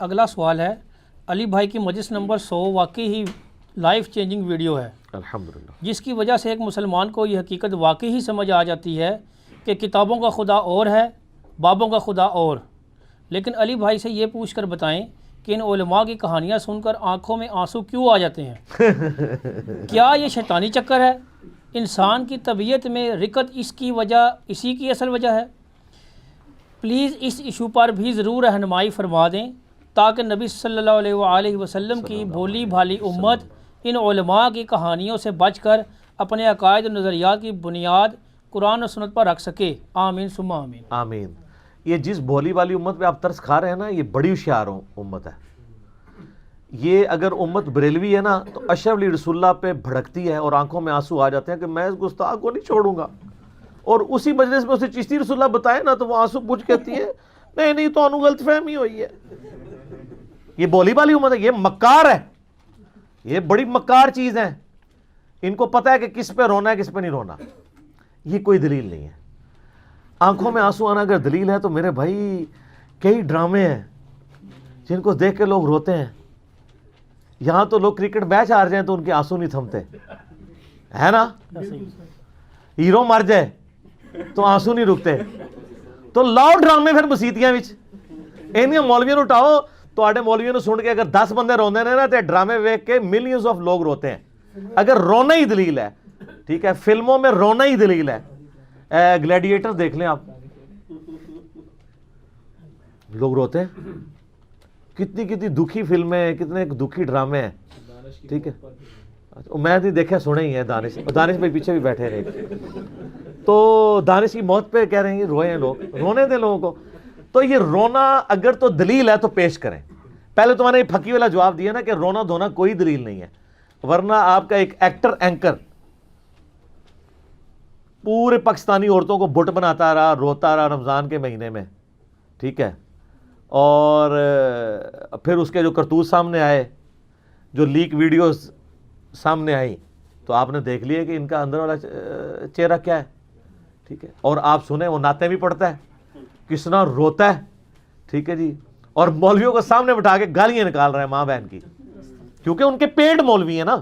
اگلا سوال ہے علی بھائی کی مجلس نمبر 100 واقعی ہی لائف چینجنگ ویڈیو ہے الحمدللہ، جس کی وجہ سے ایک مسلمان کو یہ حقیقت واقعی ہی سمجھ آ جاتی ہے کہ کتابوں کا خدا اور ہے، بابوں کا خدا اور۔ لیکن علی بھائی سے یہ پوچھ کر بتائیں کہ ان علماء کی کہانیاں سن کر آنکھوں میں آنسو کیوں آ جاتے ہیں؟ کیا یہ شیطانی چکر ہے؟ انسان کی طبیعت میں رقت اسی کی اصل وجہ ہے؟ پلیز اس ایشو پر بھی ضرور رہنمائی فرما دیں تاکہ نبی صلی اللہ علیہ وآلہ وسلم کی بھولی بھالی امت ان علماء کی کہانیوں سے بچ کر اپنے عقائد و نظریات کی بنیاد قرآن و سنت پر رکھ سکے۔ آمین ثم آمین۔ آمین۔ یہ جس بھولی والی امت پہ آپ ترس کھا رہے ہیں نا، یہ بڑی ہوشیار امت ہے۔ یہ اگر امت بریلوی ہے نا تو اشرف علی رسول اللہ پہ بھڑکتی ہے اور آنکھوں میں آنسو آ جاتے ہیں کہ میں اس گستاخ کو نہیں چھوڑوں گا، اور اسی مجلس میں اسے چشتی رسول اللہ بتائے نا تو وہ آنسو پوچھ کہتی ہے نہیں تو انو غلط فہمی ہوئی ہے۔ یہ بولی والی امت ہے، یہ مکار ہے، یہ بڑی مکار چیز ہے۔ ان کو پتہ ہے کہ کس پہ رونا ہے کس پہ نہیں رونا۔ یہ کوئی دلیل نہیں ہے۔ آنکھوں میں آنسو آنا اگر دلیل ہے تو میرے بھائی کئی ڈرامے ہیں جن کو دیکھ کے لوگ روتے ہیں۔ یہاں تو لوگ کرکٹ میچ ہار جائیں تو ان کے آنسو نہیں تھمتے، ہے نا؟ ہیرو مر جائے تو آنسو نہیں رکتے۔ تو لاؤ ڈرامے پھر مسیتیاں وچ اینیاں مولویوں اٹھاؤ، تو آڈے مولویوں نے سن کے اگر 10 بندے روندے نے نا تو ڈرامے ویکھ کے ملینز آف لوگ روتے ہیں۔ اگر رونا ہی دلیل ہے، ٹھیک ہے، فلموں میں رونا ہی دلیل ہے، گلیڈیٹر دیکھ لیں آپ، لوگ روتے ہیں۔ کتنی دکھی فلمیں، کتنے دکھی ڈرامے ہیں، ٹھیک ہے۔ میں نہیں دیکھا، سنے ہی ہیں دانش بھائی پیچھے بھی بیٹھے رہے، تو دانش کی موت پہ کہہ رہے ہیں روئے ہیں لوگ، رونے دیں لوگوں کو۔ تو یہ رونا اگر تو دلیل ہے تو پیش کریں۔ پہلے تو میں نے یہ پھکی والا جواب دیا نا کہ رونا دھونا کوئی دلیل نہیں ہے، ورنہ آپ کا ایک ایکٹر اینکر پورے پاکستانی عورتوں کو بٹ بناتا رہا، روتا رہا رمضان کے مہینے میں، ٹھیک ہے، اور پھر اس کے جو کرتوت سامنے آئے، جو لیک ویڈیوز سامنے آئی، تو آپ نے دیکھ لیا کہ ان کا اندر والا چہرہ کیا ہے، ٹھیک ہے۔ اور آپ سنیں وہ نعتیں بھی پڑھتا ہے، کس طرح روتا ہے، ٹھیک ہے جی، اور مولویوں کو سامنے بٹھا کے گالیاں نکال رہے ہیں ماں بہن کی، کیونکہ ان کے پیڈ مولوی ہیں نا،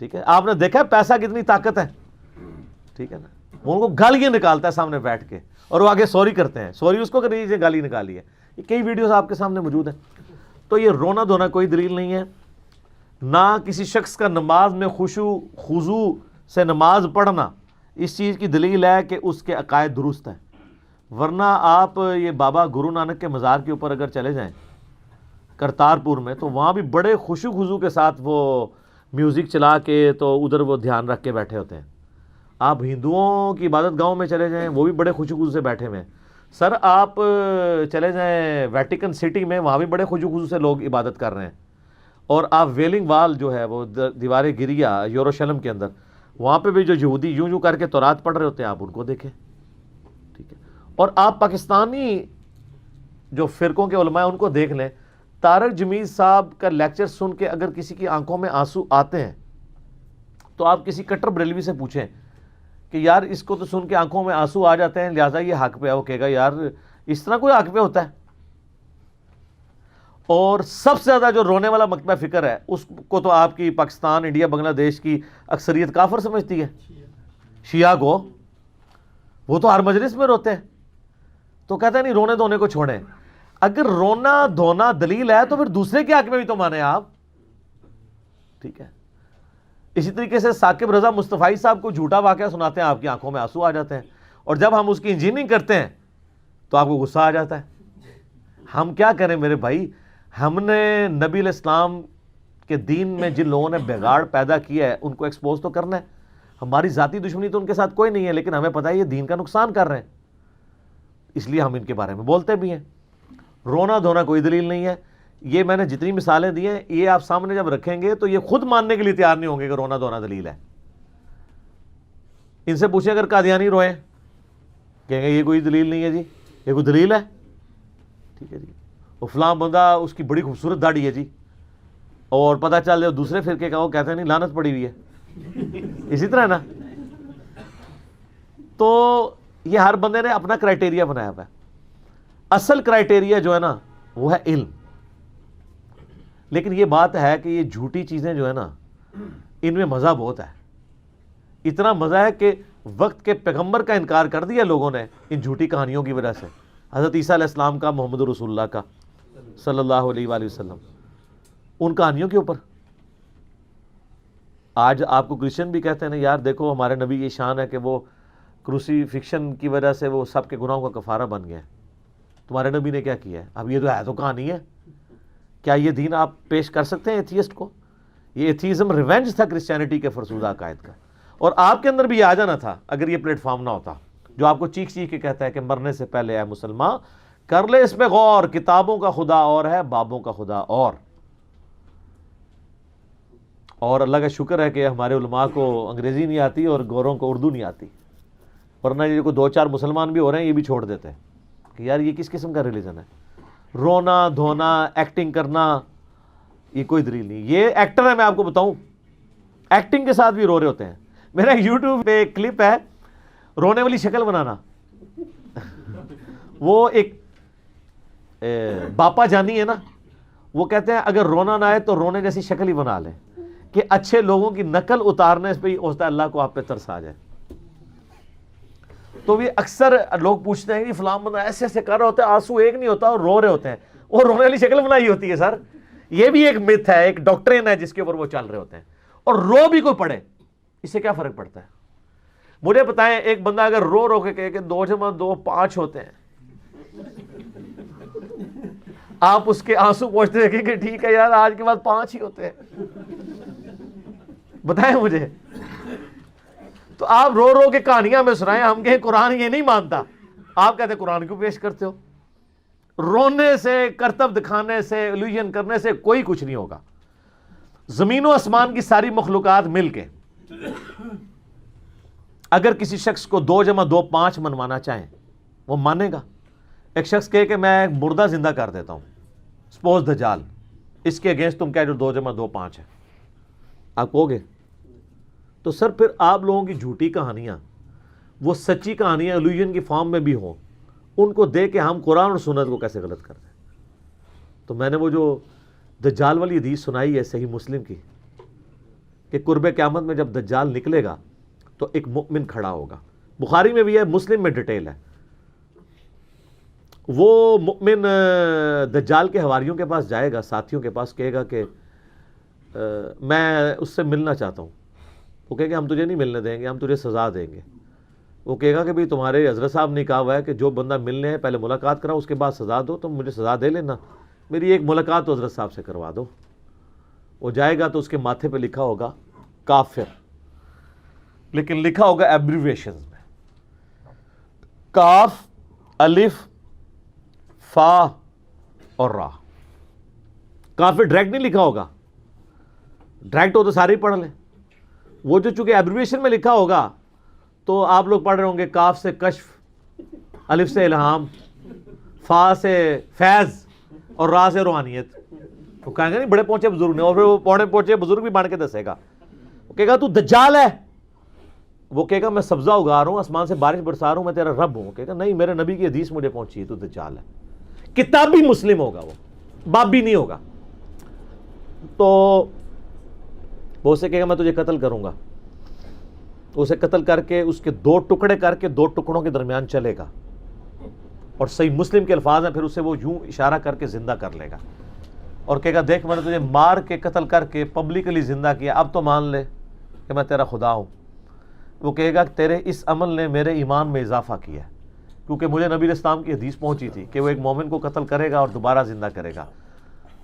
ٹھیک ہے۔ آپ نے دیکھا ہے پیسہ کتنی طاقت ہے، ٹھیک ہے نا، وہ ان کو گالیاں نکالتا ہے سامنے بیٹھ کے، اور وہ آگے سوری کرتے ہیں، سوری اس کو کہ یہ گالی نکالی ہے۔ یہ کئی ویڈیوز آپ کے سامنے موجود ہیں۔ تو یہ رونا دھونا کوئی دلیل نہیں ہے، نہ کسی شخص کا نماز میں خشوع خضوع سے نماز پڑھنا اس چیز کی دلیل ہے کہ اس کے عقائد درست ہیں۔ ورنہ آپ یہ بابا گرو نانک کے مزار کے اوپر اگر چلے جائیں کرتارپور میں، تو وہاں بھی بڑے خشوع خضوع کے ساتھ وہ میوزک چلا کے تو ادھر وہ دھیان رکھ کے بیٹھے ہوتے ہیں۔ آپ ہندوؤں کی عبادت گاہوں میں چلے جائیں، وہ بھی بڑے خشوع خضوع سے بیٹھے ہوئے ہیں۔ سر آپ چلے جائیں ویٹیکن سٹی میں، وہاں بھی بڑے خشوع خضوع سے لوگ عبادت کر رہے ہیں۔ اور آپ ویلنگ وال جو ہے وہ دیوار گریا یروشلم کے اندر، وہاں پہ بھی جو یہودی یوں کر کے تورات پڑھ رہے ہوتے ہیں، آپ ان کو دیکھیں، ٹھیک ہے۔ اور آپ پاکستانی جو فرقوں کے علماء ہیں ان کو دیکھ لیں، طارق جمیل صاحب کا لیکچر سن کے اگر کسی کی آنکھوں میں آنسو آتے ہیں تو آپ کسی کٹر بریلوی سے پوچھیں کہ یار اس کو تو سن کے آنکھوں میں آنسو آ جاتے ہیں لہٰذا یہ حق پہ ہے، وہ کہے گا یار اس طرح کوئی حق پہ ہوتا ہے۔ اور سب سے زیادہ جو رونے والا مکتبہ فکر ہے اس کو تو آپ کی پاکستان، انڈیا، بنگلہ دیش کی اکثریت کافر سمجھتی ہے، شیعہ کو، وہ تو ہر مجلس میں روتے ہیں۔ تو کہتے ہیں نہیں رونے دھونے کو چھوڑیں۔ اگر رونا دھونا دلیل ہے تو پھر دوسرے کے حق میں بھی تو مانیں آپ، ٹھیک ہے۔ اسی طریقے سے ثاقب رضا مصطفی صاحب کو جھوٹا واقعہ سناتے ہیں، آپ کی آنکھوں میں آنسو آ جاتے ہیں، اور جب ہم اس کی انجینئرنگ کرتے ہیں تو آپ کو غصہ آ جاتا ہے۔ ہم کیا کریں میرے بھائی، ہم نے نبی علیہ السلام کے دین میں جن لوگوں نے بگاڑ پیدا کیا ہے ان کو ایکسپوز تو کرنا ہے۔ ہماری ذاتی دشمنی تو ان کے ساتھ کوئی نہیں ہے، لیکن ہمیں پتہ ہے یہ دین کا نقصان کر رہے ہیں، اس لیے ہم ان کے بارے میں بولتے بھی ہیں۔ رونا دھونا کوئی دلیل نہیں ہے۔ یہ میں نے جتنی مثالیں دی ہیں یہ آپ سامنے جب رکھیں گے تو یہ خود ماننے کے لیے تیار نہیں ہوں گے کہ رونا دھونا دلیل ہے۔ ان سے پوچھیں اگر قادیانی روئیں، کہیں گے یہ کوئی دلیل نہیں ہے جی، یہ کوئی دلیل ہے، ٹھیک ہے جی۔ وہ فلاں بندہ اس کی بڑی خوبصورت داڑھی ہے جی، اور پتہ چل جائے دوسرے فرقے کا، وہ کہتے ہیں نہیں لعنت پڑی ہوئی ہے، اسی طرح نا۔ تو یہ ہر بندے نے اپنا کرائٹیریا بنایا ہوا ہے۔ اصل کرائٹیریا جو ہے نا وہ ہے علم، لیکن یہ بات ہے کہ یہ جھوٹی چیزیں جو ہے نا ان میں مزہ بہت ہے، اتنا مزہ ہے کہ وقت کے پیغمبر کا انکار کر دیا لوگوں نے ان جھوٹی کہانیوں کی وجہ سے، حضرت عیسیٰ علیہ السلام کا، محمد رسول اللہ کا صلی اللہ علیہ وآلہ وسلم، ان کہانیوں کے اوپر۔ آج آپ کو کرسچن بھی کہتے ہیں نا یار دیکھو ہمارے نبی کی شان ہے کہ وہ کروسیفکشن کی وجہ سے وہ سب کے گناہوں کا کفارہ بن گیا ہے، تمہارے نبی نے کیا کیا ہے؟ اب یہ تو ہے تو کہانی ہے، کیا یہ دین آپ پیش کر سکتے ہیں ایتھیسٹ کو؟ یہ ایتھیزم ریونج تھا کرسچینٹی کے فرسودہ عقائد کا، اور آپ کے اندر بھی یہ آ جانا تھا اگر یہ پلیٹ فارم نہ ہوتا جو آپ کو چیخ چیخ کے کہتا ہے کہ مرنے سے پہلے اے مسلمان کر لے اس پہ غور، کتابوں کا خدا اور ہے، بابوں کا خدا اور اللہ کا شکر ہے کہ ہمارے علماء کو انگریزی نہیں آتی اور گوروں کو اردو نہیں آتی، ورنہ یہ کو 2-4 مسلمان بھی ہو رہے ہیں یہ بھی چھوڑ دیتے ہیں کہ یار یہ کس قسم کا ریلیجن ہے، رونا دھونا ایکٹنگ کرنا یہ کوئی دلیل نہیں۔ یہ ایکٹر ہے، میں آپ کو بتاؤں ایکٹنگ کے ساتھ بھی رو رہے ہوتے ہیں۔ میرا یوٹیوب پہ ایک کلپ ہے رونے والی شکل بنانا، وہ ایک باپا جانی ہے نا، وہ کہتے ہیں اگر رونا نہ آئے تو رونے جیسی شکل ہی بنا لیں کہ اچھے لوگوں کی نقل اتارنے پہ ہی ہوتا ہے اللہ کو آپ پہ ترس آ جائے۔ تو بھی اکثر لوگ پوچھتے ہیں کہ فلاں بندہ ایسے ایسے کر رہا ہوتا ہے، آنسو ایک نہیں ہوتا اور رو رہے ہوتے ہیں، وہ رونے والی شکل بنائی ہوتی ہے۔ سر یہ بھی ایک مت ہے، ایک ڈاکٹرین ہے جس کے اوپر وہ چل رہے ہوتے ہیں، اور رو بھی کوئی پڑے اس سے کیا فرق پڑتا ہے؟ مجھے بتائیں ایک بندہ اگر رو رو کے کہے کہ 2 × 2 = 5 ہوتے ہیں، آپ اس کے آنسو پوچھتے دیکھیں کہ ٹھیک ہے یار آج کے بعد 5 ہی ہوتے ہیں، بتائیں مجھے۔ تو آپ رو رو کے کہانیاں میں سنائیں، ہم کہیں قرآن یہ نہیں مانتا، آپ کہتے ہیں قرآن کیوں پیش کرتے ہو؟ رونے سے، کرتب دکھانے سے، الوژن کرنے سے کوئی کچھ نہیں ہوگا۔ زمین و آسمان کی ساری مخلوقات مل کے اگر کسی شخص کو 2 × 2 = 5 منوانا چاہیں وہ مانے گا؟ ایک شخص کہے کہ میں ایک مردہ زندہ کر دیتا ہوں، سپوز دجال، اس کے اگینسٹ تم کہہ جو 2 × 2 = 5 ہے، آپ کہو گے؟ تو سر پھر آپ لوگوں کی جھوٹی کہانیاں، وہ سچی کہانیاں الوژن کی فارم میں بھی ہوں، ان کو دے کے ہم قرآن اور سنت کو کیسے غلط کر دیں؟ تو میں نے وہ جو دجال والی حدیث سنائی ہے صحیح مسلم کی کہ قرب قیامت میں جب دجال نکلے گا تو ایک مؤمن کھڑا ہوگا، بخاری میں بھی ہے، مسلم میں ڈیٹیل ہے، وہ مؤمن دجال کے حواریوں کے پاس جائے گا، ساتھیوں کے پاس، کہے گا کہ میں اس سے ملنا چاہتا ہوں۔ وہ کہے گا ہم تجھے نہیں ملنے دیں گے، ہم تجھے سزا دیں گے۔ وہ کہے گا کہ بھئی تمہارے حضرت صاحب نے کہا ہوا ہے کہ جو بندہ ملنے ہے پہلے ملاقات کراؤ اس کے بعد سزا دو، تم مجھے سزا دے لینا، میری ایک ملاقات تو حضرت صاحب سے کروا دو۔ وہ جائے گا تو اس کے ماتھے پہ لکھا ہوگا کافر، لیکن لکھا ہوگا ایبریویشنز میں، کاف، الف، فا اور را۔ کافر ڈائریکٹ نہیں لکھا ہوگا، ڈائریکٹ ہو تو سارے ہی پڑھ لیں، وہ جو چونکہ ایبریویشن میں لکھا ہوگا تو آپ لوگ پڑھ رہے ہوں گے کاف سے کشف، الف سے الہام، فا سے فیض اور را سے روحانیت۔ وہ کہیں گے نہیں بڑے پہنچے بزرگ نے، اور پھر وہ پونے پہنچے بزرگ بھی بن کے دسے گا، وہ کہے گا تو دجال ہے، وہ کہے گا میں سبزہ اگا رہا ہوں، آسمان سے بارش برسا رہا ہوں، میں تیرا رب ہوں، کہے گا نہیں میرے نبی کی حدیث مجھے پہنچی ہے تو دجال ہے۔ کتابی مسلم ہوگا، وہ بابی نہیں ہوگا۔ تو وہ اسے کہے گا میں تجھے قتل کروں گا، اسے قتل کر کے اس کے 2 ٹکڑے کر کے 2 ٹکڑوں کے درمیان چلے گا، اور صحیح مسلم کے الفاظ ہیں، پھر اسے وہ یوں اشارہ کر کے زندہ کر لے گا اور کہے گا دیکھ میں نے تجھے مار کے قتل کر کے پبلکلی زندہ کیا، اب تو مان لے کہ میں تیرا خدا ہوں۔ وہ کہے گا کہ تیرے اس عمل نے میرے ایمان میں اضافہ کیا ہے، کیونکہ مجھے نبی علیہ السلام کی حدیث پہنچی تھی کہ وہ ایک مومن کو قتل کرے گا اور دوبارہ زندہ کرے گا،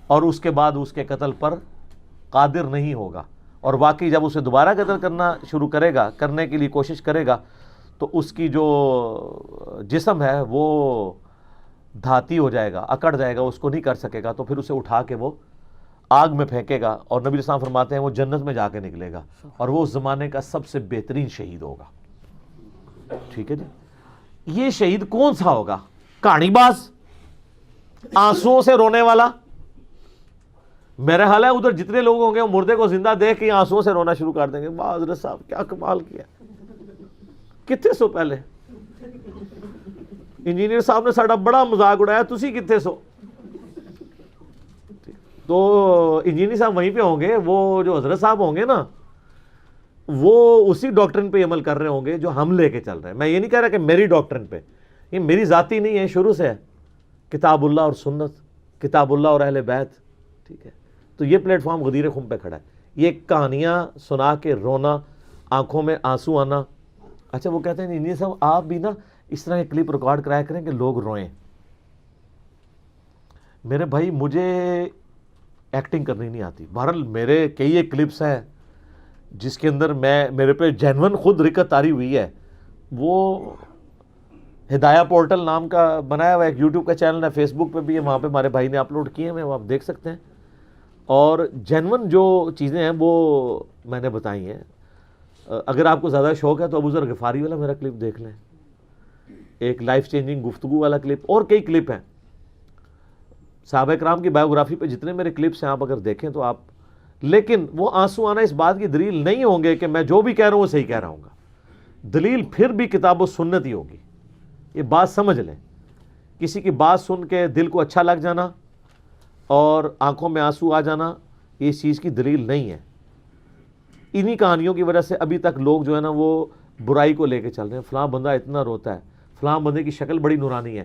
اور اس کے بعد اس کے قتل پر قادر نہیں ہوگا، اور واقعی جب اسے دوبارہ قتل کرنا شروع کرے گا، کرنے کے لیے کوشش کرے گا، تو اس کی جو جسم ہے وہ دھاتی ہو جائے گا، اکڑ جائے گا، اس کو نہیں کر سکے گا، تو پھر اسے اٹھا کے وہ آگ میں پھینکے گا، اور نبی علیہ السلام فرماتے ہیں وہ جنت میں جا کے نکلے گا، اور وہ اس زمانے کا سب سے بہترین شہید ہوگا۔ ٹھیک ہے جی، یہ شہید کون سا ہوگا؟ کہانی باز، آنسوؤں سے رونے والا؟ میرا حال ہے ادھر جتنے لوگ ہوں گے وہ مردے کو زندہ دیکھ کے آنسوؤں سے رونا شروع کر دیں گے، واہ حضرت صاحب کیا کمال کیا، کتنے سو پہلے انجینئر صاحب نے ساڑا بڑا مذاق اڑایا، تسی کتنے سو؟ تو انجینئر صاحب وہیں پہ ہوں گے، وہ جو حضرت صاحب ہوں گے نا وہ اسی ڈاکٹرن پہ عمل کر رہے ہوں گے جو ہم لے کے چل رہے ہیں. میں یہ نہیں کہہ رہا کہ میری ڈاکٹرن پہ، یہ میری ذاتی نہیں ہے، شروع سے ہے کتاب اللہ اور سنت، کتاب اللہ اور اہل بیت. ٹھیک ہے، تو یہ پلیٹ فارم غدیر خم پہ کھڑا ہے. یہ کہانیاں سنا کے رونا، آنکھوں میں آنسو آنا. اچھا وہ کہتے ہیں انجینئر صاحب آپ بھی نا اس طرح کے کلپ ریکارڈ کرایا کریں کہ لوگ روئیں. میرے بھائی مجھے ایکٹنگ کرنی نہیں آتی. بہرحال میرے کئی ایک کلپس ہیں جس کے اندر میرے پہ جینون خود رکت آری ہوئی ہے. وہ ہدایہ پورٹل نام کا بنایا ہوا ایک یوٹیوب کا چینل ہے، فیس بک پہ بھی ہے، وہاں پہ ہمارے بھائی نے اپلوڈ کیے ہیں، وہ آپ دیکھ سکتے ہیں. اور جینون جو چیزیں ہیں وہ میں نے بتائی ہیں. اگر آپ کو زیادہ شوق ہے تو ابو ذر غفاری والا میرا کلپ دیکھ لیں، ایک لائف چینجنگ گفتگو والا کلپ، اور کئی کلپ ہیں صحابہ کرام کی بایوگرافی پہ جتنے میرے کلپس ہیں آپ اگر دیکھیں تو آپ. لیکن وہ آنسو آنا اس بات کی دلیل نہیں ہوں گے کہ میں جو بھی کہہ رہا ہوں وہ صحیح کہہ رہا ہوں گا. دلیل پھر بھی کتاب و سنت ہی ہوگی. یہ بات سمجھ لیں، کسی کی بات سن کے دل کو اچھا لگ جانا اور آنکھوں میں آنسو آ جانا یہ اس چیز کی دلیل نہیں ہے. انہی کہانیوں کی وجہ سے ابھی تک لوگ جو ہے نا وہ برائی کو لے کے چل رہے ہیں. فلاں بندہ اتنا روتا ہے، فلاں بندے کی شکل بڑی نورانی ہے.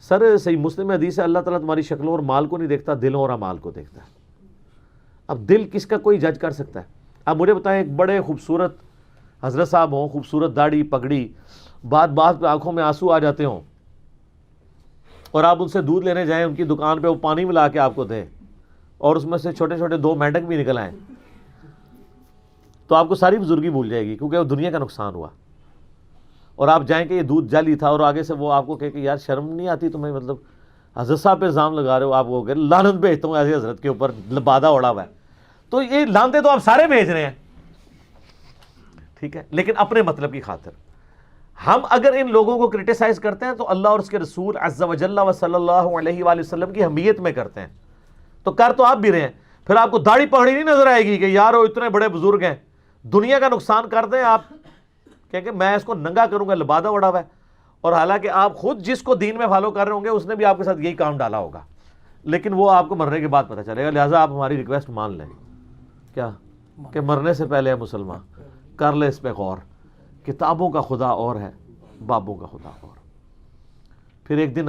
سر صحیح مسلم حدیث ہے اللہ تعالیٰ تمہاری شکلوں اور مال کو نہیں دیکھتا، دلوں اور اعمال کو دیکھتا ہے. اب دل کس کا کوئی جج کر سکتا ہے؟ اب مجھے بتائیں ایک بڑے خوبصورت حضرت صاحب ہوں، خوبصورت داڑھی پگڑی، بات بات پہ آنکھوں میں آنسو آ جاتے ہوں، اور آپ ان سے دودھ لینے جائیں ان کی دکان پہ، وہ پانی ملا کے آپ کو دیں اور اس میں سے چھوٹے چھوٹے 2 مینڈک بھی نکل آئیں، تو آپ کو ساری بزرگی بھول جائے گی کیونکہ وہ دنیا کا نقصان ہوا. اور آپ جائیں کہ یہ دودھ جعلی تھا اور آگے سے وہ آپ کو کہے کہ یار شرم نہیں آتی تمہیں، مطلب حضرت صاحب پہ الزام لگا رہے ہو، آپ کو کہ لعنت بھیجتا ہوں ایسے حضرت کے اوپر بادہ اڑا ہوا ہے. تو یہ لعنتیں تو آپ سارے بھیج رہے ہیں، ٹھیک ہے، لیکن اپنے مطلب کی خاطر. ہم اگر ان لوگوں کو کرٹیسائز کرتے ہیں تو اللہ اور اس کے رسول عز و جل و صلی اللہ علیہ وآلہ وسلم کی حمیت میں کرتے ہیں. تو کر تو آپ بھی رہے ہیں. پھر آپ کو داڑھی پگڑی نہیں نظر آئے گی کہ یار وہ اتنے بڑے بزرگ ہیں، دنیا کا نقصان کر دیں آپ کہ میں اس کو ننگا کروں گا، لبادہ اڑا ہوا ہے. اور حالانکہ آپ خود جس کو دین میں فالو کر رہے ہوں گے اس نے بھی آپ کے ساتھ یہی کام ڈالا ہوگا، لیکن وہ آپ کو مرنے کے بعد پتہ چلے گا. لہٰذا آپ ہماری ریکویسٹ مان لیں، کیا کہ مرنے سے پہلے مسلمان کر لے اس پہ غور. کتابوں کا خدا اور ہے، بابوں کا خدا اور. پھر ایک دن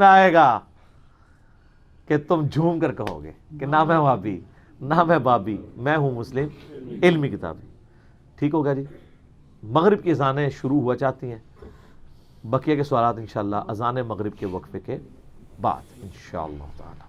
آئے گا کہ تم جھوم کر کہو گے کہ نہ میں وہابی نہ میں بابی، میں ہوں مسلم علمی کتابی. ٹھیک ہوگا جی. مغرب کی اذانیں شروع ہوا چاہتی ہیں، بقیہ کے سوالات انشاءاللہ اذان مغرب کے وقفے کے بعد انشاءاللہ تعالی.